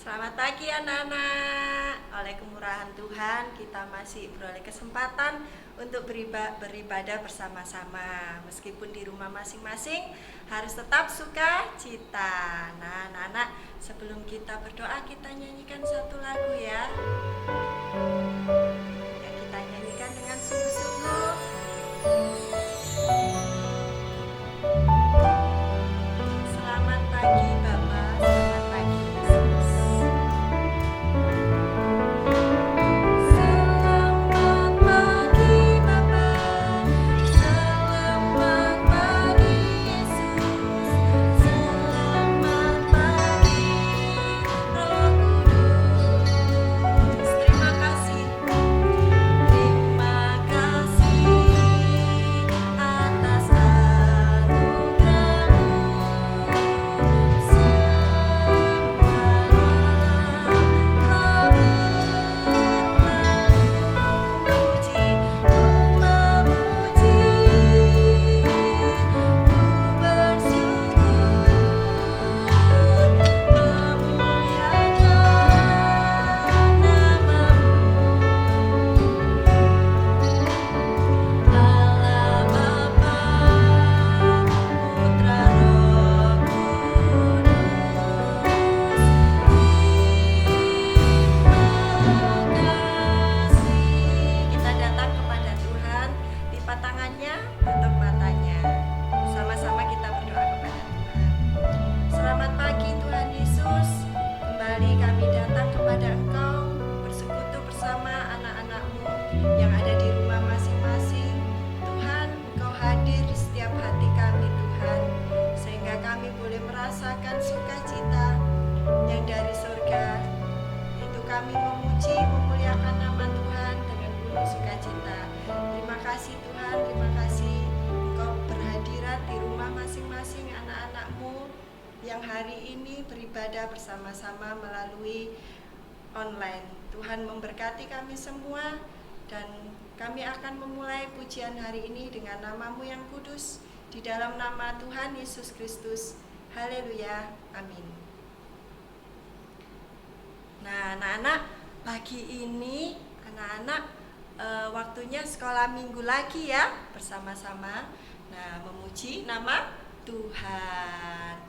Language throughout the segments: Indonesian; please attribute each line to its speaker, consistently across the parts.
Speaker 1: Selamat pagi anak-anak. Oleh kemurahan Tuhan kita masih beroleh kesempatan untuk beribadah bersama-sama. Meskipun di rumah masing-masing harus tetap sukacita. Nah anak-anak, sebelum kita berdoa kita nyanyikan satu lagu ya. Ya, kita nyanyikan dengan sungguh-sungguh. Selamat pagi Bapak, selamat pagi Yesus. Selamat pagi Bapak, selamat pagi Yesus. Selamat pagi Roh Kudus. Terima kasih atas anugerah-Mu. Kita datang kepada Tuhan, lipat tangannya, tutup matanya. Sama-sama kita berdoa kepada Tuhan. Selamat pagi Tuhan Yesus. Kembali kami datang kepada Engkau, bersekutu bersama anak-anak-Mu yang ada di rumah masing-masing. Tuhan, Engkau hadir di setiap hati kami Tuhan, sehingga kami boleh merasakan sukacita yang dari surga. Itu kami memuji, memuliakan nama Tuhan dengan penuh sukacita. Terima kasih Tuhan, terima kasih Engkau berhadirat di rumah masing-masing anak-anak-Mu yang hari ini beribadah bersama-sama melalui online. Tuhan memberkati kami semua dan kami akan memulai pujian hari ini dengan nama-Mu yang kudus, di dalam nama Tuhan Yesus Kristus. Haleluya, amin. Nah anak-anak, pagi ini anak-anak waktunya sekolah minggu lagi ya, bersama-sama. Nah, memuji nama Tuhan.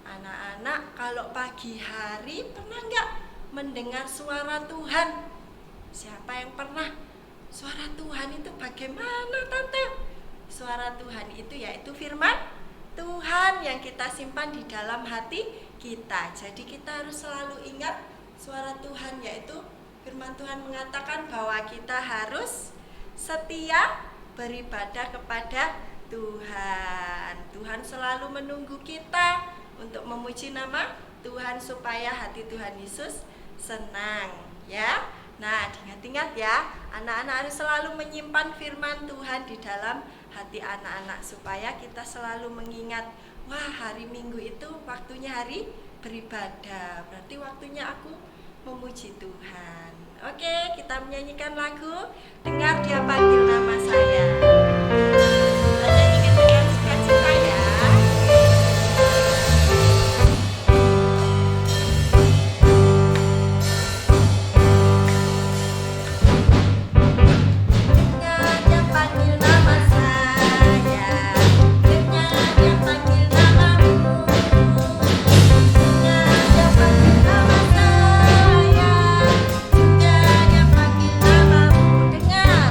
Speaker 1: Anak-anak, kalau pagi hari pernah nggak mendengar suara Tuhan? Siapa yang pernah? Suara Tuhan itu bagaimana Tante? Suara Tuhan itu yaitu firman Tuhan yang kita simpan di dalam hati kita. Jadi kita harus selalu ingat suara Tuhan, yaitu firman Tuhan mengatakan bahwa kita harus setia beribadah kepada Tuhan. Tuhan selalu menunggu kita untuk memuji nama Tuhan supaya hati Tuhan Yesus senang ya. Nah, ingat-ingat ya, anak-anak harus selalu menyimpan firman Tuhan di dalam hati anak-anak supaya kita selalu mengingat, wah hari Minggu itu waktunya hari beribadah, berarti waktunya aku memuji Tuhan. Oke, kita menyanyikan lagu Dengar Dia Panggil Nama Saya. Kita nyanyikan dengan sukacita ya. Dengar Dia panggil nama saya, dengar Dia panggil namamu. Dengar Dia panggil nama saya, dengar Dia panggil namamu. Dengar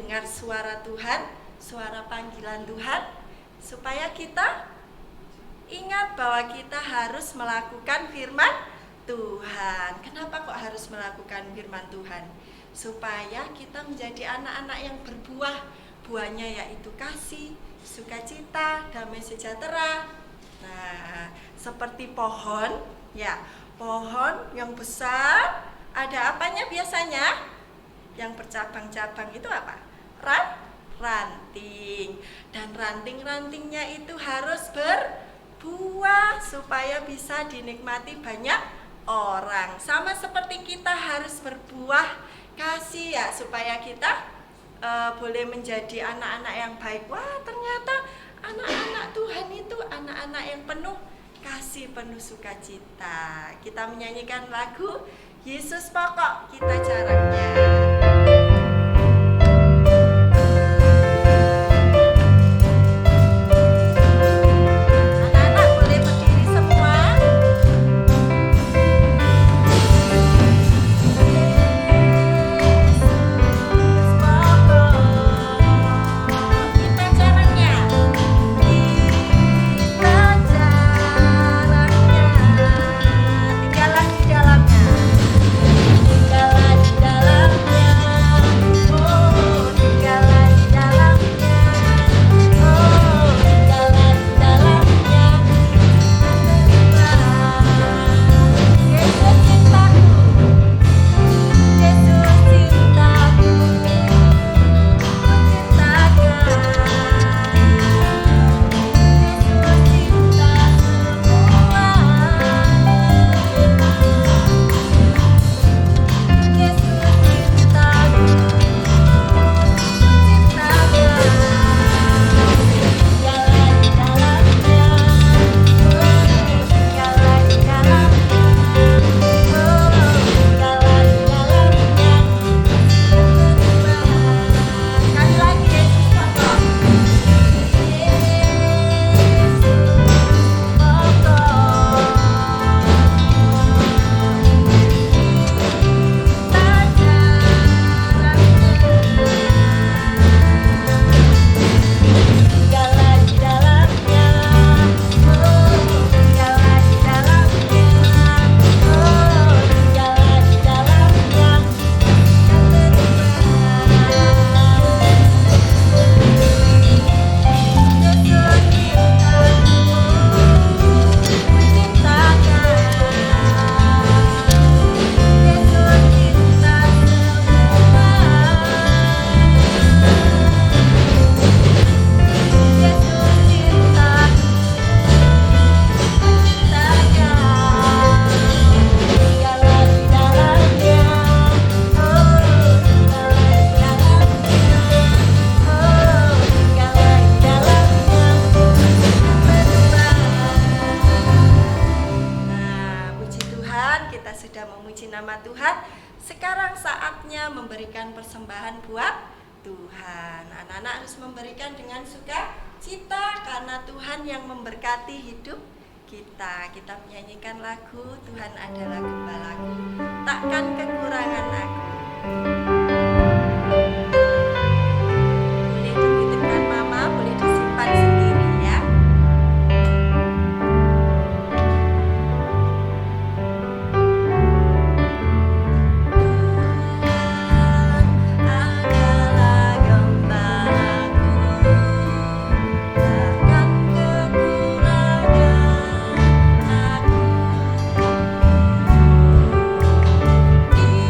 Speaker 1: mendengar suara Tuhan, suara panggilan Tuhan, supaya kita ingat bahwa kita harus melakukan firman Tuhan. Kenapa kok harus melakukan firman Tuhan? Supaya kita menjadi anak-anak yang berbuah. Buahnya yaitu kasih, sukacita, damai sejahtera. Nah, seperti pohon, ya, pohon yang besar, ada apanya biasanya? Yang bercabang-cabang itu apa? Ranting. Dan ranting-rantingnya itu harus berbuah supaya bisa dinikmati banyak orang. Sama seperti kita harus berbuah kasih ya, supaya kita boleh menjadi anak-anak yang baik. Wah, ternyata anak-anak Tuhan itu anak-anak yang penuh kasih, penuh sukacita. Kita menyanyikan lagu Yesus pokok kita jarangnya. memberikan persembahan buat Tuhan. Anak-anak harus memberikan dengan sukacita karena Tuhan yang memberkati hidup kita. Kita menyanyikan lagu Tuhan adalah gembalaku, takkan kekurangan aku. Boleh dititipkan mama, boleh disimpan sendiri ya. Tuhan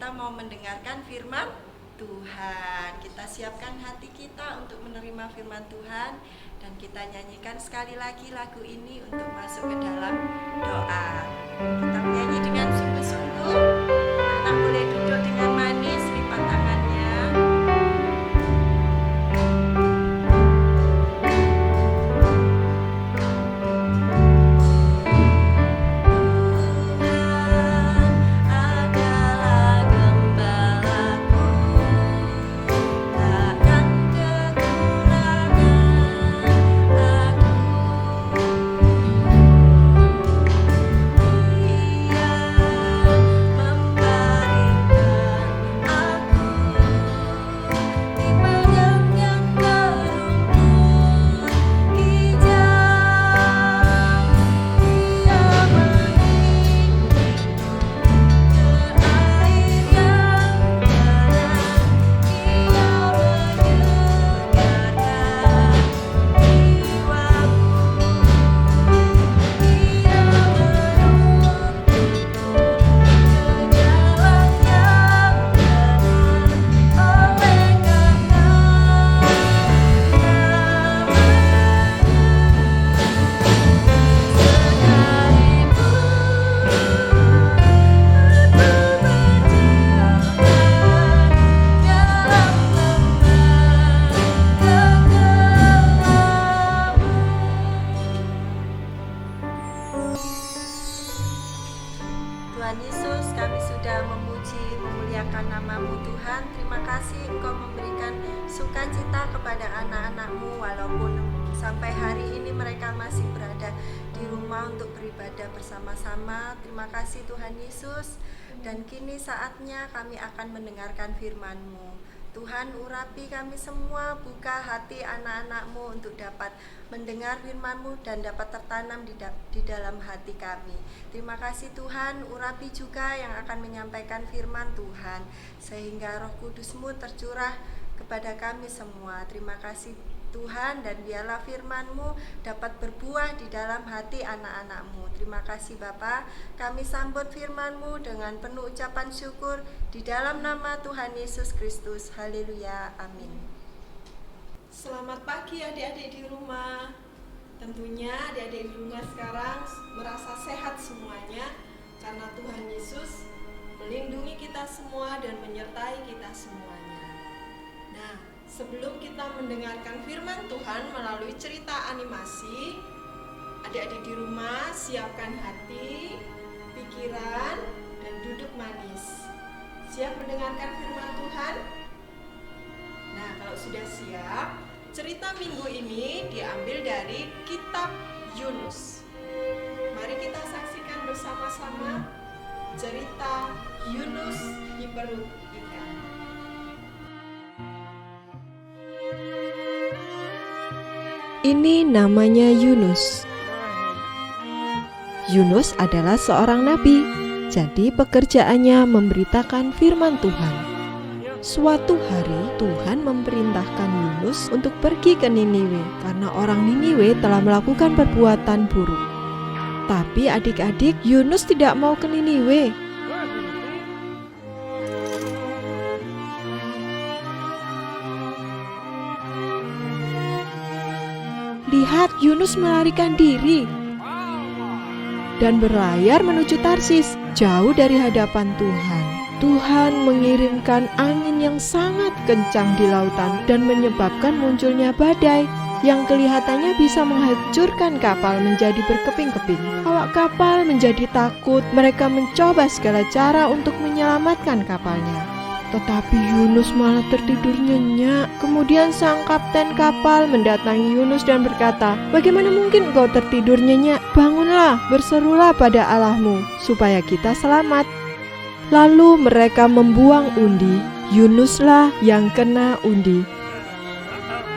Speaker 1: kita mau mendengarkan firman Tuhan. Kita siapkan hati kita untuk menerima firman Tuhan, dan kita nyanyikan sekali lagi lagu ini untuk masuk ke dalam doa. Kita menyanyi dengan sungguh-sungguh. Anak boleh duduk dengan manis, lipat tangannya. Tuhan Yesus, kami sudah memuji, memuliakan nama-Mu Tuhan. Terima kasih Engkau memberikan sukacita kepada anak-anak-Mu, walaupun sampai hari ini mereka masih berada di rumah untuk beribadah bersama-sama. Terima kasih Tuhan Yesus. Dan kini saatnya kami akan mendengarkan firman-Mu. Tuhan, urapi kami semua, buka hati anak-anak-Mu untuk dapat mendengar firman-Mu dan dapat tertanam di dalam hati kami. Terima kasih Tuhan, urapi juga yang akan menyampaikan firman Tuhan, sehingga Roh Kudus-Mu tercurah kepada kami semua. Terima kasih Tuhan, dan biarlah firman-Mu dapat berbuah di dalam hati anak-anak-Mu. Terima kasih Bapa, kami sambut firman-Mu dengan penuh ucapan syukur di dalam nama Tuhan Yesus Kristus. Haleluya, amin.
Speaker 2: Selamat pagi adik-adik di rumah. Tentunya adik-adik di rumah sekarang merasa sehat semuanya, karena Tuhan Yesus melindungi kita semua dan menyertai kita semuanya. Nah, sebelum kita mendengarkan firman Tuhan melalui cerita animasi, adik-adik di rumah siapkan hati, pikiran, dan duduk manis. Siap mendengarkan firman Tuhan? Nah, kalau sudah siap, cerita minggu ini diambil dari kitab Yunus. Mari kita saksikan bersama-sama cerita Yunus di perut ikan.
Speaker 3: Ini namanya Yunus. Yunus adalah seorang nabi, jadi pekerjaannya memberitakan firman Tuhan. Suatu hari Tuhan memerintahkan Yunus untuk pergi ke Niniwe karena orang Niniwe telah melakukan perbuatan buruk. Tapi adik-adik, Yunus tidak mau ke Niniwe. Lihat, Yunus melarikan diri dan berlayar menuju Tarsis, jauh dari hadapan Tuhan. Tuhan mengirimkan angin yang sangat kencang di lautan dan menyebabkan munculnya badai yang kelihatannya bisa menghancurkan kapal menjadi berkeping-keping. Awak kapal menjadi takut, mereka mencoba segala cara untuk menyelamatkan kapalnya. Tetapi Yunus malah tertidur nyenyak. Kemudian sang kapten kapal mendatangi Yunus dan berkata, "Bagaimana mungkin engkau tertidur nyenyak? Bangunlah, berserulah pada Allahmu, supaya kita selamat." Lalu mereka membuang undi. Yunuslah yang kena undi.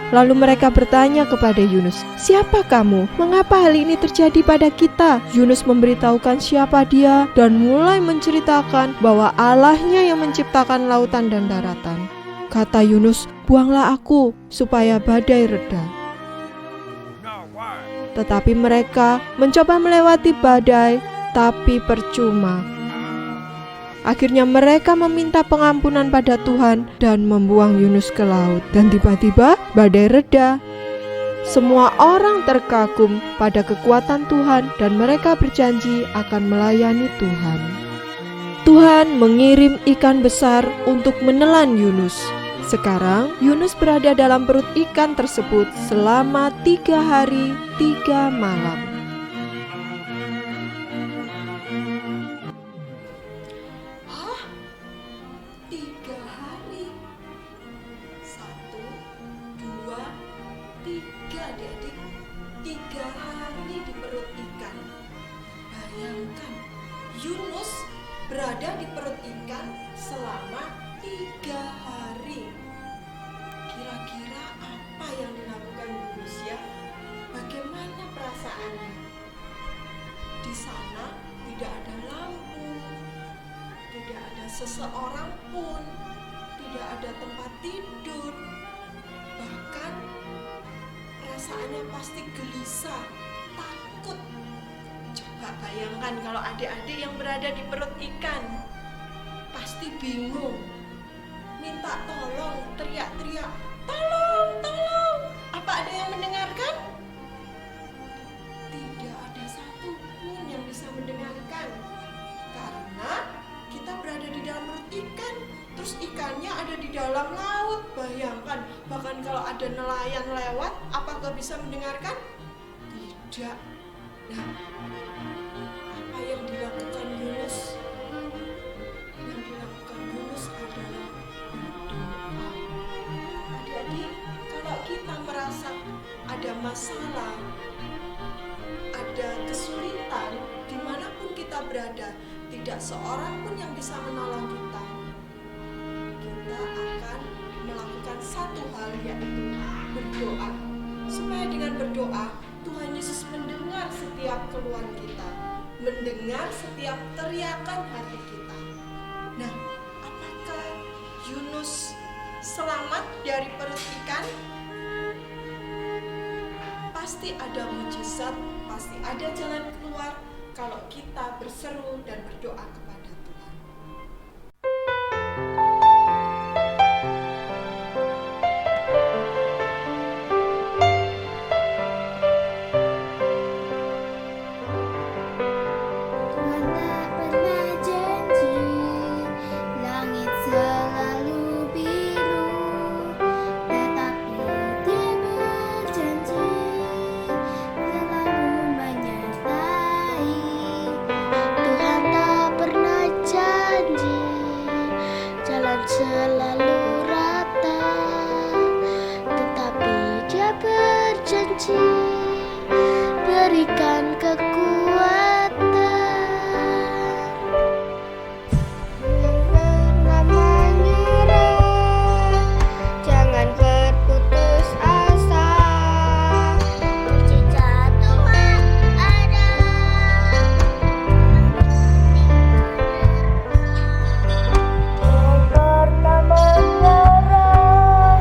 Speaker 3: Lalu mereka bertanya kepada Yunus, "Siapa kamu? Mengapa hal ini terjadi pada kita?" Yunus memberitahukan siapa dia dan mulai menceritakan bahwa Allahnya yang menciptakan lautan dan daratan. Kata Yunus, "Buanglah aku supaya badai reda." Tetapi mereka mencoba melewati badai, tapi percuma. Akhirnya mereka meminta pengampunan pada Tuhan dan membuang Yunus ke laut. Dan tiba-tiba badai reda. Semua orang terkagum pada kekuatan Tuhan dan mereka berjanji akan melayani Tuhan. Tuhan mengirim ikan besar untuk menelan Yunus. Sekarang Yunus berada dalam perut ikan tersebut selama 3 hari 3 malam.
Speaker 2: Hah? 3 hari? 1, 2, 3 adik-adik. 3 hari di perut ikan. Bayangkan, Yunus berada di perut ikan selama 3 hari. Kira-kira apa yang dilakukan Yunus ya? Bagaimana perasaannya? Di sana tidak ada lampu, tidak ada seseorang pun, tidak ada tempat tidur. Bahkan perasaannya pasti gelisah, takut. Coba bayangkan kalau adik-adik yang berada di perut ikan, pasti bingung, minta tolong, teriak-teriak, tolong, tolong. Apa ada yang mendengarkan? Tidak ada satupun yang bisa mendengarkan, karena kita berada di dalam perut ikan, terus ikannya ada di dalam laut. Bayangkan, bahkan kalau ada nelayan lewat, apakah bisa mendengarkan? Tidak. Nah, apa yang dilakukan Yunus? Yang dilakukan Yunus adalah berdoa. Adik-adik, kalau kita merasa ada masalah, ada kesulitan, dimanapun kita berada, tidak seorang pun yang bisa menolong kita. Kita akan melakukan satu hal, yaitu berdoa. Supaya dengan berdoa, Tuhan Yesus mendengar setiap keluhan kita, mendengar setiap teriakan hati kita. Nah, apakah Yunus selamat dari perut ikan? Pasti ada mujizat, pasti ada jalan keluar kalau kita berseru dan berdoa kepada Tuhan.
Speaker 4: Tuhan tak pernah janji langit selalu biru, tetapi Dia berjanji selalu menyertai. Tuhan tak pernah janji jalan selalu rata, tetapi Dia berjanji berikan kekuatan. Jangan pernah menyerah, jangan berputus asa. Mujizat Tuhan ada. Jangan pernah menyerah,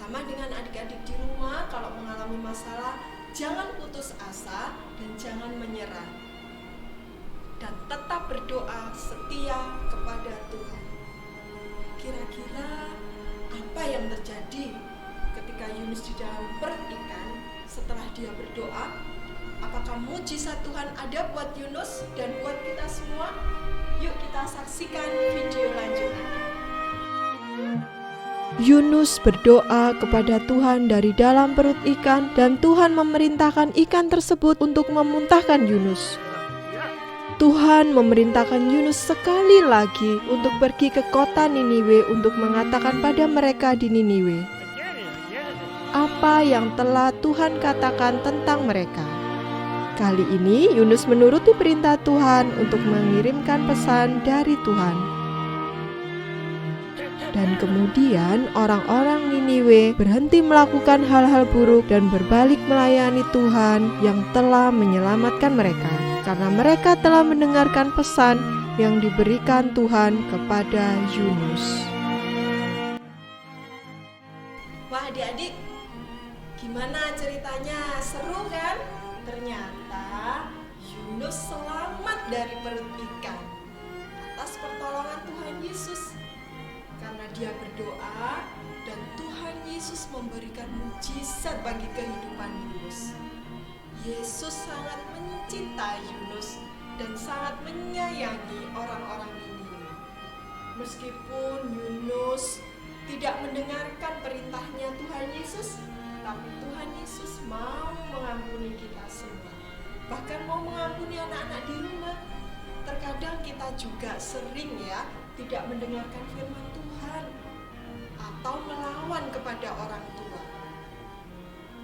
Speaker 2: Sama dengan adik-adik di rumah, kalau mengalami masalah, jangan putus asa dan jangan menyerah. Dan tetap berdoa setia kepada Tuhan. Kira-kira apa yang terjadi ketika Yunus di dalam perut ikan setelah dia berdoa? Apakah mujizat Tuhan ada buat Yunus dan buat kita semua? Yuk kita saksikan video lanjutannya.
Speaker 3: Yunus berdoa kepada Tuhan dari dalam perut ikan dan Tuhan memerintahkan ikan tersebut untuk memuntahkan Yunus. Tuhan memerintahkan Yunus sekali lagi untuk pergi ke kota Niniwe untuk mengatakan pada mereka di Niniwe apa yang telah Tuhan katakan tentang mereka. Kali ini Yunus menuruti perintah Tuhan untuk mengirimkan pesan dari Tuhan. Dan kemudian orang-orang Niniwe berhenti melakukan hal-hal buruk dan berbalik melayani Tuhan yang telah menyelamatkan mereka, karena mereka telah mendengarkan pesan yang diberikan Tuhan kepada Yunus.
Speaker 2: Wah adik-adik, gimana ceritanya? Seru kan? Ternyata Yunus selamat dari perut ikan atas pertolongan Tuhan Yesus. Karena dia berdoa dan Tuhan Yesus memberikan mujizat bagi kehidupan Yunus. Yesus sangat mencintai Yunus dan sangat menyayangi orang-orang Niniwe. Meskipun Yunus tidak mendengarkan perintahnya Tuhan Yesus, tapi Tuhan Yesus mau mengampuni kita semua. Bahkan mau mengampuni anak-anak di rumah. Terkadang kita juga sering tidak mendengarkan firman Tuhan atau melawan kepada orang tua.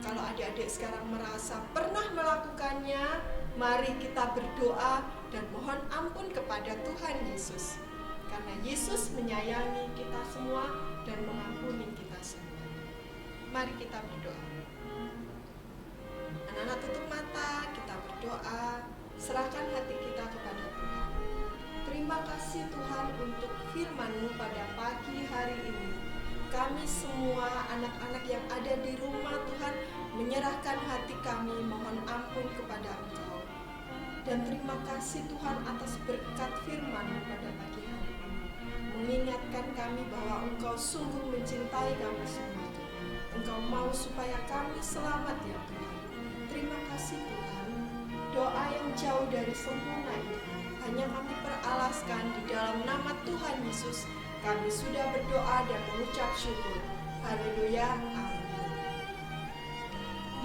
Speaker 2: Kalau adik-adik sekarang merasa pernah melakukannya, mari kita berdoa dan mohon ampun kepada Tuhan Yesus. Karena Yesus menyayangi kita semua dan mengampuni kita semua. Mari kita berdoa. Anak-anak tutup mata, kita berdoa, serahkan hati kita kepada Tuhan. Terima kasih Tuhan untuk firman-Mu pada pagi hari ini. Kami semua anak-anak yang ada di rumah Tuhan menyerahkan hati kami mohon ampun kepada Engkau. Dan terima kasih Tuhan atas berkat firman-Mu pada pagi hari ini. Mengingatkan kami bahwa Engkau sungguh mencintai kami semua. Engkau mau supaya kami selamat ya Tuhan. Terima kasih Tuhan. Doa yang jauh dari sempurna ini hanya kami peralaskan di dalam nama Tuhan Yesus. Kami sudah berdoa dan mengucap syukur. Haleluya. Amin.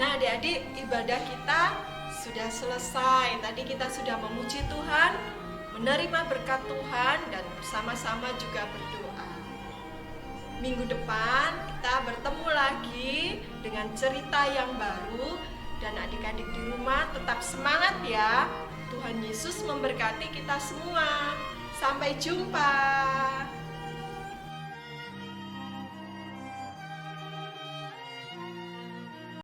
Speaker 2: Nah adik-adik, ibadah kita sudah selesai. Tadi kita sudah memuji Tuhan, menerima berkat Tuhan, dan bersama-sama juga berdoa. Minggu depan kita bertemu lagi dengan cerita yang baru. Dan adik-adik di rumah tetap semangat ya. Tuhan Yesus memberkati kita semua. Sampai jumpa.